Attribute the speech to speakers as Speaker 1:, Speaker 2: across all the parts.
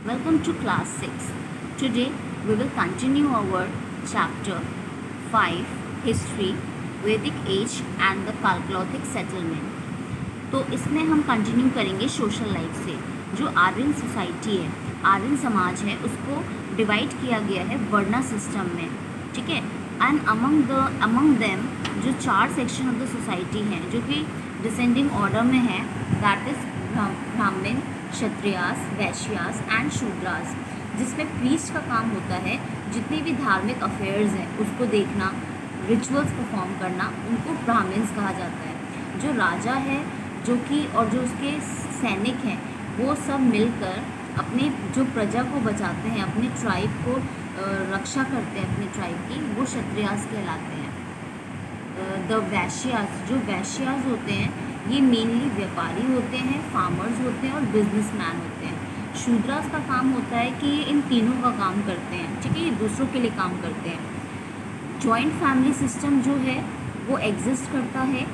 Speaker 1: Welcome to class 6. Today we will continue our chapter 5 History, Vedic Age and the Chalcolithic Settlement. तो इसमें हम continue करेंगे social life से. जो Aryan society है, आर्यन समाज है, उसको डिवाइड किया गया है वर्णा सिस्टम में. ठीक है. एंड अमंग देम जो 4 सेक्शन ऑफ द सोसाइटी हैं जो कि डिसेंडिंग ऑर्डर में है, दैट इज ब्राह्मण, क्षत्रियास, वैश्यास एंड शूद्रास, जिसमें प्रीस्ट का काम होता है जितनी भी धार्मिक अफेयर्स हैं उसको देखना, रिचुअल्स परफॉर्म करना, उनको ब्राह्मण्स कहा जाता है. जो राजा है जो कि और जो उसके सैनिक हैं वो सब मिलकर अपने जो प्रजा को बचाते हैं, अपने ट्राइब को रक्षा करते हैं अपने ट्राइब की, वो क्षत्रियास कहलाते हैं. द वैश्यास, जो वैश्यास होते हैं ये मेनली व्यापारी होते हैं, फार्मर्स होते हैं और बिजनेसमैन होते हैं. शूद्रास का काम होता है कि ये इन तीनों का काम करते हैं. ठीक है. ये दूसरों के लिए काम करते हैं. जॉइंट फैमिली सिस्टम जो है वो एग्जिस्ट करता है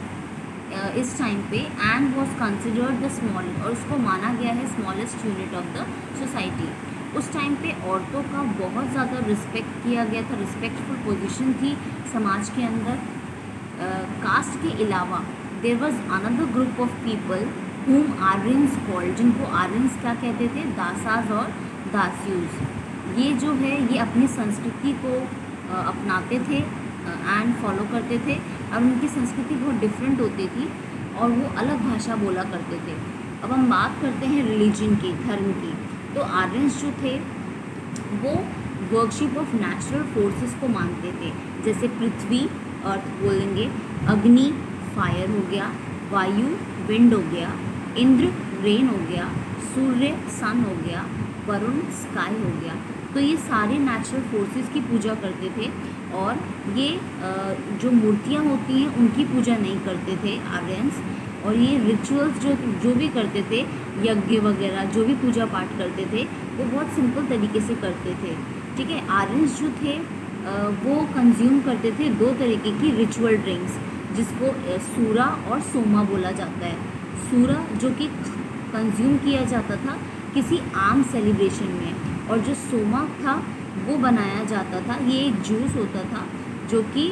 Speaker 1: इस टाइम पे, and was considered the small, और उसको माना गया है smallest unit of the society. उस टाइम पे औरतों का बहुत ज़्यादा रिस्पेक्ट किया गया था, रिस्पेक्टफुल पोजीशन थी समाज के अंदर. कास्ट के अलावा there was another group of people whom Aryans called, जिनको आर्यंस क्या कहते थे, दासाज और दास्यूज. ये जो है ये अपनी संस्कृति को अपनाते थे एंड फॉलो करते थे, और उनकी संस्कृति बहुत डिफरेंट होती थी और वो अलग भाषा बोला करते थे. अब हम बात करते हैं रिलीजन की, धर्म की. तो आर्यंस जो थे वो वर्कशिप ऑफ नेचुरल फोर्सेस को मानते थे, जैसे पृथ्वी, अर्थ बोलेंगे, अग्नि, फायर हो गया, वायु, विंड हो गया, इंद्र, रेन हो गया, सूर्य, सन हो गया, वरुण, स्काई हो गया. तो ये सारे नेचुरल फोर्सेस की पूजा करते थे, और ये जो मूर्तियाँ होती हैं उनकी पूजा नहीं करते थे आर्यंस. और ये रिचुअल्स जो भी करते थे, यज्ञ वगैरह जो भी पूजा पाठ करते थे, वो बहुत सिंपल तरीके से करते थे. ठीक है. आर्यंस जो थे वो कंज्यूम करते थे 2 तरीके की रिचुअल ड्रिंक्स, जिसको सूरा और सोमा बोला जाता है. सूरा जो कि कंज्यूम किया जाता था किसी आम सेलिब्रेशन में, और जो सोमा था वो बनाया जाता था, ये एक जूस होता था जो कि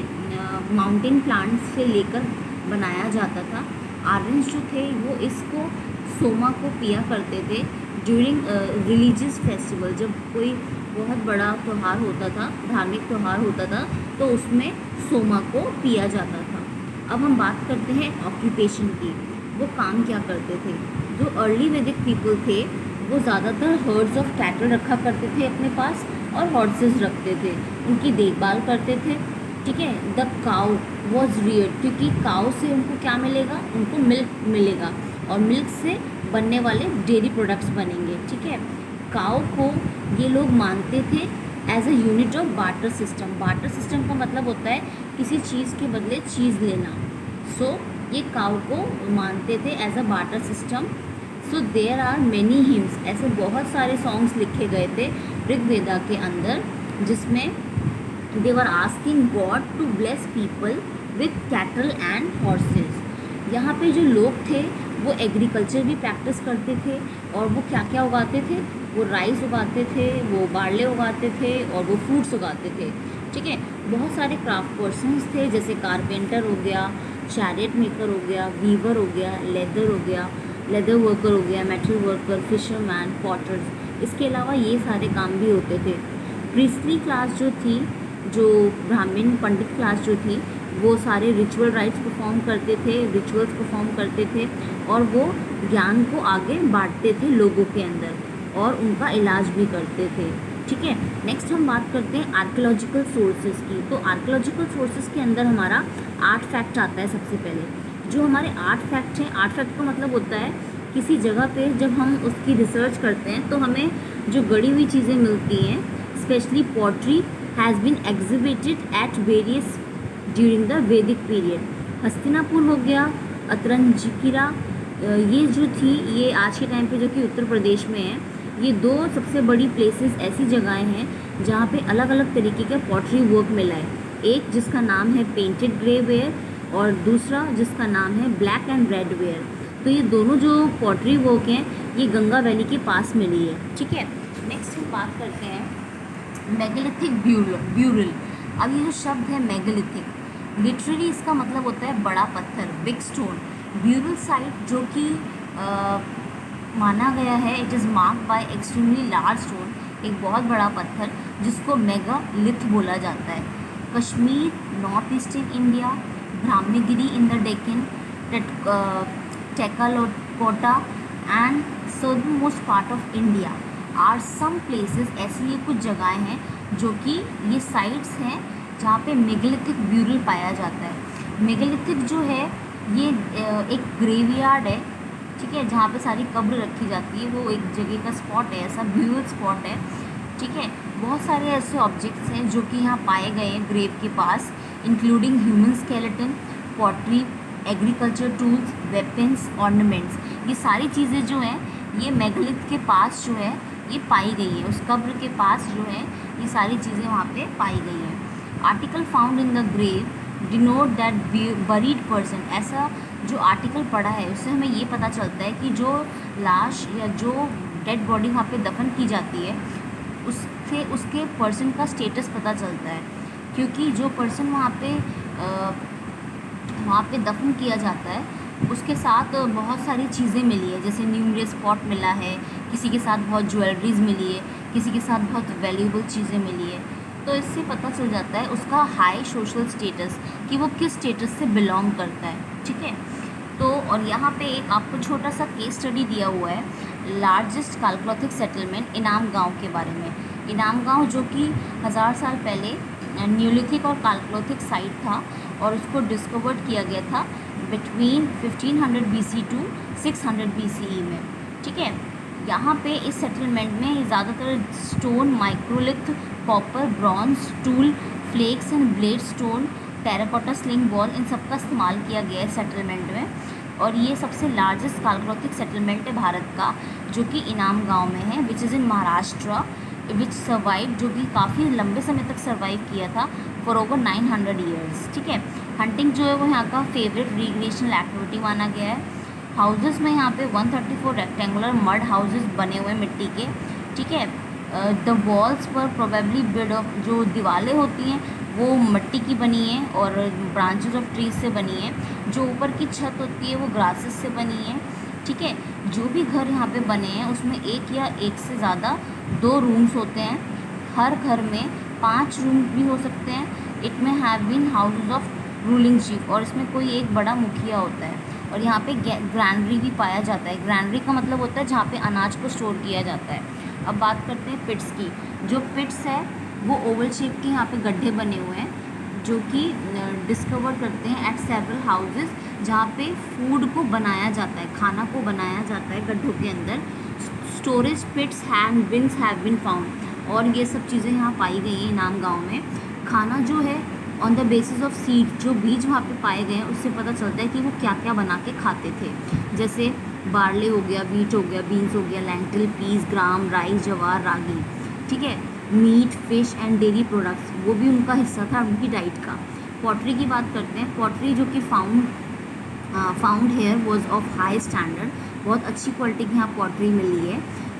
Speaker 1: माउंटेन प्लांट्स से लेकर बनाया जाता था. आर्यंस जो थे वो इसको सोमा को पिया करते थे ड्यूरिंग रिलीजियस फेस्टिवल. जब कोई बहुत बड़ा त्यौहार होता था, धार्मिक त्यौहार होता था, तो उसमें सोमा को पिया जाता था. अब हम बात करते हैं ऑक्यूपेशन की. वो काम क्या करते थे. जो अर्ली वैदिक पीपल थे वो ज़्यादातर हर्ड्स ऑफ कैटल रखा करते थे अपने पास, और हॉर्सेस रखते थे, उनकी देखभाल करते थे. ठीक है. द काउ वॉज रियर्ड, क्योंकि काउ से उनको क्या मिलेगा, उनको मिल्क मिलेगा, और मिल्क से बनने वाले डेयरी प्रोडक्ट्स बनेंगे. ठीक है. काउ को ये लोग मानते थे as a unit of barter system. Barter system का मतलब होता है किसी चीज़ के बदले चीज़ लेना. सो ये काउ को मानते थे as a barter system. So there are many hymns, ऐसे बहुत सारे सॉन्ग्स लिखे गए थे ऋग्वेदा के अंदर, जिसमें they were asking God to bless people with cattle and horses. यहाँ पे जो लोग थे वो एग्रीकल्चर भी प्रैक्टिस करते थे, और वो क्या क्या उगाते थे, वो राइस उगाते थे, वो बार्ले उगाते थे, और वो फ्रूट्स उगाते थे. ठीक है. बहुत सारे क्राफ्ट पर्सन्स थे, जैसे कारपेंटर हो गया, चैरियट मेकर हो गया, वीवर हो गया, लेदर वर्कर हो गया, मेटल वर्कर, फिशरमैन, पॉटर्स. इसके अलावा ये सारे काम भी होते थे. प्रीस्टली क्लास जो थी, जो ब्राह्मण पंडित क्लास जो थी, वो सारे रिचुअल राइट्स परफॉर्म करते थे, रिचुअल्स परफॉर्म करते थे, और वो ज्ञान को आगे बांटते थे लोगों के अंदर, और उनका इलाज भी करते थे. ठीक है. नेक्स्ट हम बात करते हैं आर्कियोलॉजिकल सोर्सेज की. तो आर्कियोलॉजिकल सोर्सेज के अंदर हमारा आर्ट फैक्ट आता है सबसे पहले. जो हमारे आर्ट फैक्ट हैं, आर्ट फैक्ट का मतलब होता है किसी जगह पे जब हम उसकी रिसर्च करते हैं तो हमें जो गढ़ी हुई चीज़ें मिलती हैं, specially pottery has been exhibited at various during the Vedic period. Hastinapur हो गया, अतरंजिकिरा, ये जो थी ये आज के टाइम पे जो कि उत्तर प्रदेश में है, ये 2 सबसे बड़ी प्लेसेस ऐसी जगहें हैं जहाँ पे अलग अलग तरीके का पॉटरी वर्क मिला है. एक जिसका नाम है पेंटेड ग्रे वेयर, और दूसरा जिसका नाम है ब्लैक एंड रेड वेयर. तो ये दोनों जो पॉटरी वर्क हैं ये गंगा वैली के पास मिली है. ठीक है. नेक्स्ट हम बात करते हैं मेगालिथिक ब्यूरल। अब ये जो शब्द है मेगालिथिक, लिटरली इसका मतलब होता है बड़ा पत्थर, बिग स्टोन। ब्यूरल साइट जो कि माना गया है, it is marked by extremely large stone, एक बहुत बड़ा पत्थर जिसको मेगालिथ बोला जाता है। Kashmir, north eastern India, Brahmagiri in the Deccan, Tekkalakota and southernmost part of India are some places. ऐसी ये कुछ जगहें हैं जो कि ये साइट्स हैं जहाँ पे मेगालिथिक ब्यूरल पाया जाता है। मेगालिथिक जो है ये एक ग्रेवयार्ड है, ठीक है, जहाँ पे सारी कब्र रखी जाती है, वो एक जगह का स्पॉट है, ऐसा ब्यूरल स्पॉट है, ठीक है। बहुत सारे ऐसे ऑब्जेक्ट्स हैं जो कि यहाँ पाए गए हैं ग्रेव के पास, including human skeleton, pottery, agriculture tools, weapons, ornaments. ये सारी चीज़ें जो हैं ये मेगालिथ के पास जो है ये पाई गई है, उस कब्र के पास जो है ये सारी चीज़ें वहाँ पे पाई गई हैं। Article found in the grave denote that buried person. ऐसा जो आर्टिकल पढ़ा है उससे हमें ये पता चलता है कि जो लाश या जो डेड बॉडी वहाँ पे दफन की जाती है उससे उसके पर्सन का स्टेटस पता चलता है, क्योंकि जो पर्सन वहाँ पे दफन किया जाता है उसके साथ बहुत सारी चीज़ें मिली है, जैसे न्यूमरस स्पॉट मिला है, किसी के साथ बहुत ज्वेलरीज मिली है, किसी के साथ बहुत वैल्यूएबल चीज़ें मिली है। तो इससे पता चल जाता है उसका हाई सोशल स्टेटस, कि वो किस स्टेटस से बिलोंग करता है, ठीक है। तो और यहाँ पे एक आपको छोटा सा केस स्टडी दिया हुआ है लार्जेस्ट कालक्लोथिक सेटलमेंट इनाम गांव के बारे में। इनाम गांव जो कि 1000 साल पहले न्यूलिथिक और कालक्लोथिक साइट था और उसको डिस्कवर्ड किया गया था बिटवीन 1500 BC टू 600 BCE में, ठीक है। यहाँ पे इस सेटलमेंट में ज़्यादातर stone, microlith, copper, bronze, tool, flakes and blade stone, terracotta, sling ball, इन सब का इस्तेमाल किया गया है सेटलमेंट में। और ये सबसे लार्जेस्ट कालक्लोथिक सेटलमेंट है भारत का, जो कि इनाम गांव में है, which is in Maharashtra, which survive, जो कि काफ़ी लंबे समय तक सर्वाइव किया था फॉर ओवर 900 ईयर्स, ठीक है। हंटिंग जो है वो यहाँ का फेवरेट रिक्रिएशनल एक्टिविटी माना गया है। हाउसेस में यहाँ पे 134 रेक्टेंगुलर मड हाउसेस बने हुए हैं मिट्टी के, ठीक है। द वॉल्स पर प्रोबेबली बिड ऑफ, जो दीवारें होती हैं वो मिट्टी की बनी है और ब्रांचेस ऑफ ट्रीज से बनी है। जो ऊपर की छत होती है वो ग्रासेस से बनी है, ठीक है। जो भी घर यहाँ पे बने हैं उसमें एक या एक से ज़्यादा 2 रूम्स होते हैं। हर घर में 5 रूम भी हो सकते हैं। It may have been houses of ruling chief, और इसमें कोई एक बड़ा मुखिया होता है। और यहाँ पे ग्रैंडरी भी पाया जाता है। ग्रैंडरी का मतलब होता है जहाँ पे अनाज को स्टोर किया जाता है। अब बात करते हैं पिट्स की। जो पिट्स है वो ओवल शेप के यहाँ पे गड्ढे बने हुए हैं, जो कि डिस्कवर करते हैं एट सेवरल हाउसेस, जहाँ पे फूड को बनाया जाता है, खाना को बनाया जाता है गड्ढों के अंदर। Storage pits and bins have been found, और ये सब चीज़ें यहाँ पाई गई हैं इनाम गांव में। खाना जो है on the basis of seed, जो बीज वहाँ पे पाए गए हैं उससे पता चलता है कि वो क्या क्या बना के खाते थे, जैसे बार्ले हो गया, वीट हो गया, बीन्स हो गया, लेंटिल, पीस, ग्राम, राइस, जवार, रागी, ठीक है। Meat, fish and dairy products, वो भी उनका हिस्सा था उनकी डाइट का। पॉटरी की बात करते हैं। पॉटरी जो कि found here was of high standard, बहुत अच्छी क्वालिटी की यहाँ पॉटरी मिली है,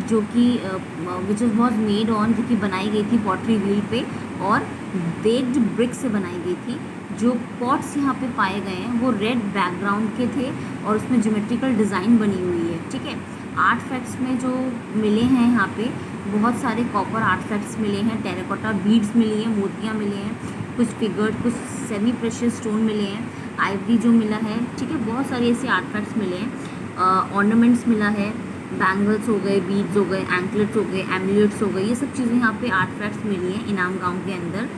Speaker 1: जो कि विच वॉज मेड ऑन, जो कि बनाई गई थी पॉटरी व्हील पे और बेक्ड ब्रिक से बनाई गई थी। जो पॉट्स यहाँ पे पाए गए हैं वो रेड बैकग्राउंड के थे और उसमें ज्योमेट्रिकल डिज़ाइन बनी हुई है, ठीक है। आर्टफैक्ट्स में जो मिले हैं यहाँ पे बहुत सारे कॉपर आर्टफैक्ट्स मिले हैं, टेराकोटा बीड्स मिली हैं, मोतियाँ मिले हैं, कुछ फिगर, कुछ सेमी प्रेशियस स्टोन मिले हैं, आइवरी जो मिला है, ठीक है। बहुत सारे ऐसे आर्टफैक्ट्स मिले हैं, ऑर्नामेंट्स मिला है, बैंगल्स हो गए, बीड्स हो गए, एंकलेट्स हो गए, एमुलेट्स हो गए, ये सब चीज़ें यहाँ पे आर्टफैक्ट्स मिली हैं इनाम गांव के अंदर।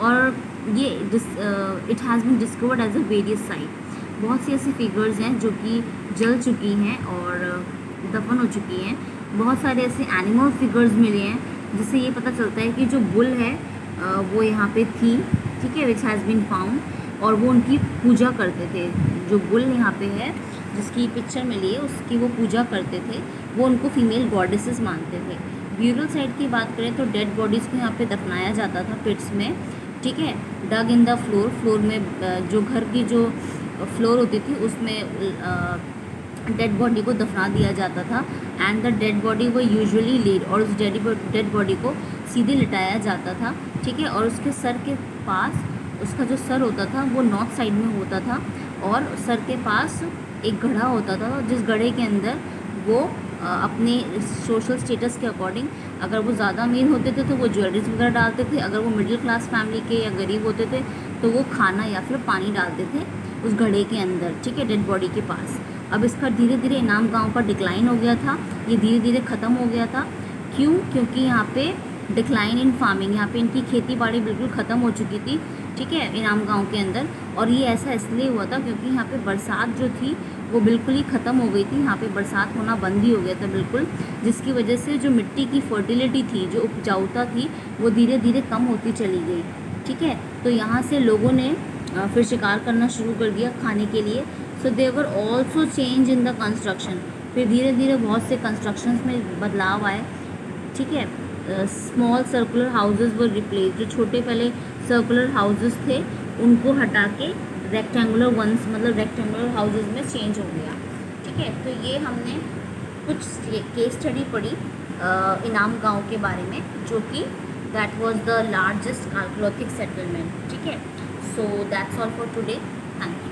Speaker 1: और ये it has been discovered as a various site. बहुत सी ऐसी फिगर्स हैं जो कि जल चुकी हैं और दफन हो चुकी हैं। बहुत सारे ऐसे एनिमल फिगर्स मिले हैं जिससे ये पता चलता है कि जो बुल है वो यहाँ पे थी, ठीक है, विच हैज़ बीन फाउंड, और वो उनकी पूजा करते थे। जो बुल यहाँ पे है जिसकी पिक्चर मिली है उसकी वो पूजा करते थे, वो उनको फीमेल गॉडेसेस मानते थे। ब्यूरल साइट की बात करें तो डेड बॉडीज़ को यहाँ पे दफनाया जाता था पिट्स में, ठीक है। डग इन द फ्लोर में जो घर की जो फ्लोर होती थी उसमें डेड बॉडी को दफना दिया जाता था एंड द डेड बॉडी वो यूजुअली लेड, और उस डेड बॉडी को सीधे लिटाया जाता था, ठीक है। और उसके सर के पास, उसका जो सर होता था वो नॉर्थ साइड में होता था, और सर के पास एक घड़ा होता था, जिस घड़े के अंदर वो अपने सोशल स्टेटस के अकॉर्डिंग, अगर वो ज़्यादा अमीर होते थे तो वो ज्वेलरीज वगैरह डालते थे, अगर वो मिडिल क्लास फैमिली के या गरीब होते थे तो वो खाना या फिर पानी डालते थे उस घड़े के अंदर, ठीक है, डेड बॉडी के पास। अब इसका धीरे धीरे इनाम गांव का डिक्लाइन हो गया था, ये धीरे धीरे ख़त्म हो गया था। क्यों? क्योंकि यहाँ पे डिक्लाइन इन फार्मिंग, यहाँ पे इनकी खेती बाड़ी बिल्कुल ख़त्म हो चुकी थी, ठीक है, इनाम गांव के अंदर। और ये ऐसा इसलिए हुआ था क्योंकि यहाँ पे बरसात जो थी वो बिल्कुल ही ख़त्म हो गई थी, यहाँ पे बरसात होना बंद ही हो गया था बिल्कुल, जिसकी वजह से जो मिट्टी की फर्टिलिटी थी, जो उपजाऊता थी, वो धीरे धीरे कम होती चली गई, ठीक है। तो यहाँ से लोगों ने फिर शिकार करना शुरू कर दिया खाने के लिए। So there also change in the construction, फिर धीरे धीरे बहुत से कंस्ट्रक्शंस में बदलाव आए, ठीक है। स्मॉल सर्कुलर हाउसेस वर रिप्लेस, जो छोटे पहले सर्कुलर हाउसेस थे उनको हटा के रेक्टेंगुलर वंस, मतलब रेक्टेंगुलर हाउसेस में चेंज हो गया, ठीक है। तो ये हमने कुछ केस स्टडी पढ़ी इनाम गांव के बारे में, जो कि that was the largest chalcolithic settlement, ठीक है। So that's all for today, thank you.